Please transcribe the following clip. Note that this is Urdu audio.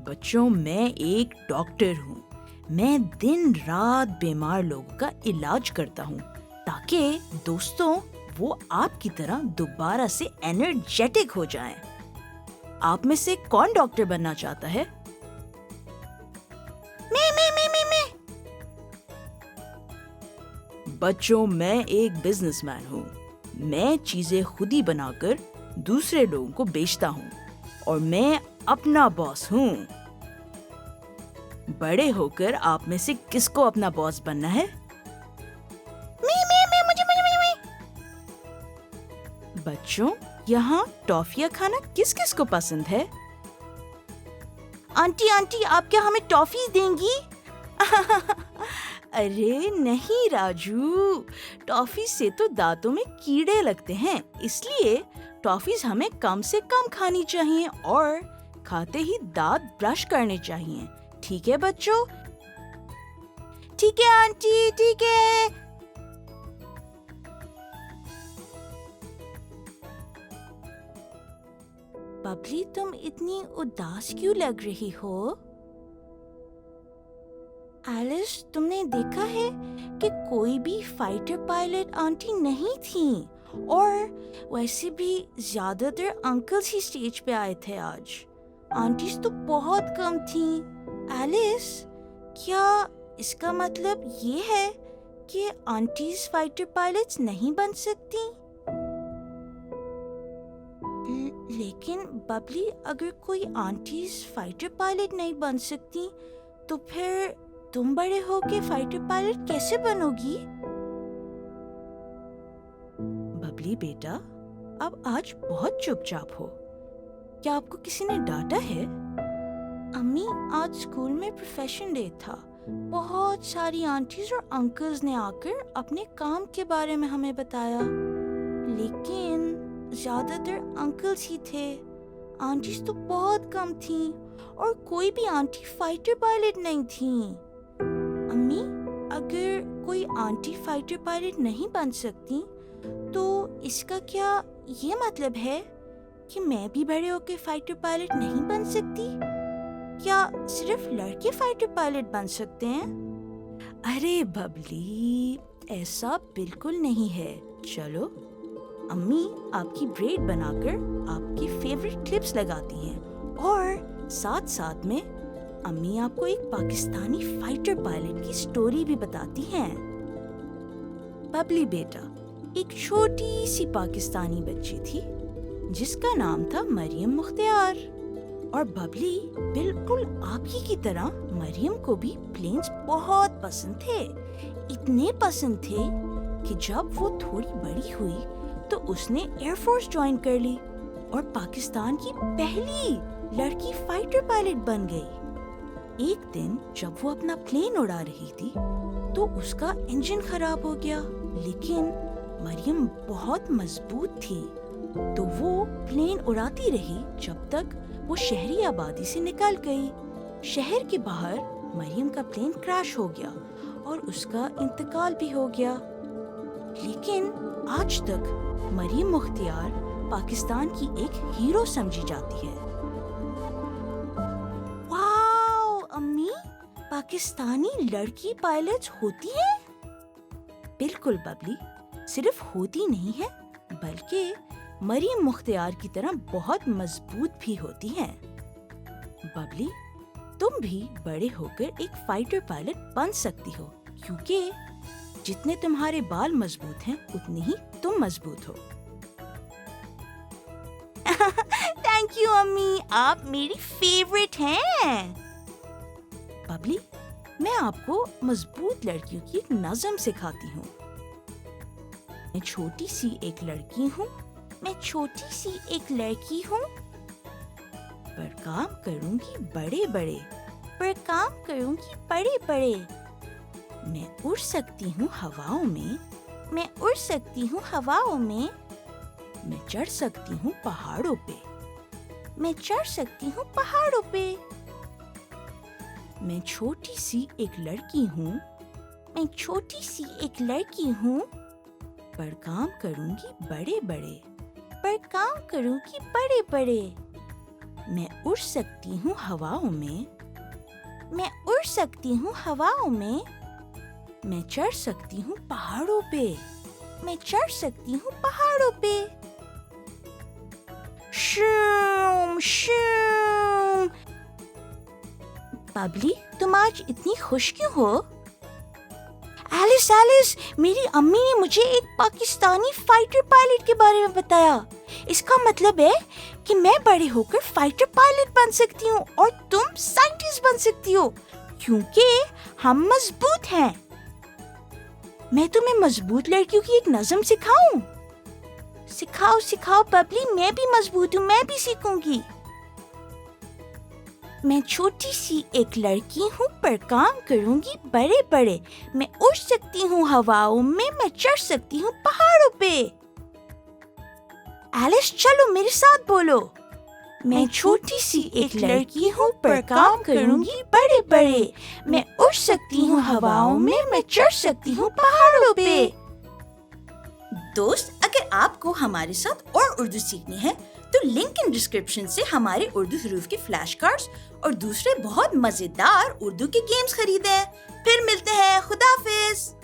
بچوں میں ایک ڈاکٹر ہوں. میں دن رات بیمار لوگوں کا علاج کرتا ہوں تاکہ دوستوں وہ آپ کی طرح دوبارہ سے انرجیٹک ہو جائیں. آپ میں سے کون ڈاکٹر بننا چاہتا ہے؟ میں. بچوں میں ایک بزنس مین ہوں. میں چیزیں خود ہی بنا کر دوسرے لوگوں کو بیچتا ہوں اور میں اپنا باس ہوں. بڑے ہو کر آپ میں سے کس کو اپنا باس بننا ہے؟ بچوں یہاں ٹافیاں کھانا کس کس کو پسند ہے؟ آنٹی آپ کیا ہمیں ٹافیز دیں گی؟ ارے نہیں راجو، ٹافیز سے تو دانتوں میں کیڑے لگتے ہیں، اس لیے ٹافیز ہمیں کم سے کم کھانی چاہیے اور کھاتے ہی دانت برش کرنے چاہیے. ٹھیک ہے بچوں؟ ٹھیک ہے آنٹی، ٹھیک ہے. ببلی تم اتنی اداس کیوں لگ رہی ہو؟ ایلس تم نے دیکھا ہے کہ کوئی بھی فائٹر پائلٹ آنٹی نہیں تھیں اور ویسے بھی زیادہ تر انکلز ہی اسٹیج پہ آئے تھے آج. آنٹیز تو بہت کم تھیں. ایلس کیا اس کا مطلب یہ ہے کہ آنٹیز فائٹر پائلٹس نہیں بن سکتی؟ لیکن ببلی اگر کوئی آنٹیز فائٹر پائلٹ نہیں بن سکتی تو پھر تم بڑے ہو کے فائٹر پائلٹ کیسے بنو گی؟ ببلی بیٹا اب آج بہت چپ چاپ ہو. کیا آپ کو کسی نے ڈانٹا ہے؟ امی آج اسکول میں پروفیشن ڈے تھا. بہت ساری آنٹیز اور انکلز نے آ کر اپنے کام کے بارے میں ہمیں بتایا، لیکن زیادہ تر انکلز ہی تھے. آنٹیز تو بہت کم تھیں اور کوئی بھی آنٹی فائٹر پائلٹ نہیں تھیں. امی اگر کوئی آنٹی فائٹر پائلٹ نہیں بن سکتی تو اس کا کیا یہ مطلب ہے کہ میں بھی بڑے ہو کے فائٹر پائلٹ نہیں بن سکتی؟ کیا صرف لڑکے فائٹر پائلٹ بن سکتے ہیں؟ ارے ببلی ایسا بالکل نہیں ہے. چلو امی آپ کی بریڈ بنا کر آپ کی فیوریٹ کلپس لگاتی ہیں اور ساتھ ساتھ میں امی آپ کو ایک پاکستانی فائٹر پائلٹ کی سٹوری بھی بتاتی ہیں. ببلی بیٹا ایک چھوٹی سی پاکستانی بچی تھی جس کا نام تھا مریم مختار، اور ببلی بالکل آپ ہی کی طرح مریم کو بھی پلینز بہت پسند تھے. اتنے پسند تھے کہ جب وہ تھوڑی بڑی ہوئی تو اس نے ایئر فورس جوائن کر لی اور پاکستان کی پہلی لڑکی فائٹر پائلٹ بن گئی. ایک دن جب وہ اپنا پلین اڑا رہی تھی تو اس کا انجن خراب ہو گیا، لیکن مریم بہت مضبوط تھی تو وہ پلین اڑاتی رہی جب تک وہ شہری آبادی سے نکل گئی. شہر کے باہر مریم کا پلین کریش ہو گیا اور اس کا انتقال بھی ہو گیا. لیکن آج تک مریم مختار پاکستان کی ایک ہیرو سمجھی جاتی ہے. واو امی، پاکستانی لڑکی پائلٹس ہوتی ہیں؟ بالکل ببلی، صرف ہوتی نہیں ہے بلکہ مریم مختار کی طرح بہت مضبوط بھی ہوتی ہیں. ببلی تم بھی بڑے ہو کر ایک فائٹر پائلٹ بن سکتی ہو، کیونکہ جتنے تمہارے بال مضبوط ہیں اتنی ہی تم مضبوط ہو. تھینک یو امی، آپ میری فیوریٹ ہیں. ببلی میں آپ کو مضبوط لڑکیوں کی ایک نظم سکھاتی ہوں. میں چھوٹی سی ایک لڑکی ہوں، میں چھوٹی سی ایک لڑکی ہوں، پر کام کروں گی بڑے بڑے، پر کام کروں گی بڑے بڑے. میں اڑ سکتی ہوں ہواؤں میں، میں اڑ سکتی ہوں ہواؤں میں، میں چڑھ سکتی ہوں پہاڑوں پہ، میں چڑھ سکتی ہوں پہاڑوں پہ. میں چھوٹی سی ایک لڑکی ہوں، میں چھوٹی سی ایک لڑکی ہوں، پر کام کروں گی بڑے بڑے، پر کام کروں گی بڑے بڑے. میں اڑ سکتی ہوں ہواؤں میں. میں اڑ سکتی ہوں ہواؤں میں. میں چڑھ سکتی ہوں پہاڑوں پہ. میں چڑھ سکتی ہوں پہاڑوں پہ. شوم شوم. ببلی تم آج اتنی خوش کیوں ہو؟ ایلس ایلس، میری امی نے مجھے ایک پاکستانی فائٹر پائلٹ کے بارے میں بتایا. اس کا مطلب ہے کہ میں بڑے ہو کر فائٹر پائلٹ بن سکتی ہوں اور تم سائنٹسٹ بن سکتی ہو کیونکہ ہم مضبوط ہیں. میں تمہیں مضبوط لڑکیوں کی ایک نظم سکھاؤں؟ سکھاؤ سکھاؤ ببلی، میں بھی مضبوط ہوں، میں بھی سیکھوں گی. میں چھوٹی سی ایک لڑکی ہوں پر کام کروں گی بڑے بڑے. میں اڑ سکتی ہوں ہواؤں میں چڑھ سکتی ہوں پہاڑوں پہ. ایلس چلو میرے ساتھ بولو. میں چھوٹی سی ایک لڑکی ہوں پر کام کروں گی بڑے بڑے. میں اڑ سکتی ہوں ہواؤں میں چڑھ سکتی ہوں پہاڑوں پہ. دوست، اگر آپ کو ہمارے ساتھ اور اردو سیکھنی ہے تو لنک ان ڈسکرپشن سے ہمارے اردو حروف کے فلیش کارڈز اور دوسرے بہت مزیدار اردو کے گیمز خریدیں. پھر ملتے ہیں. خدا حافظ.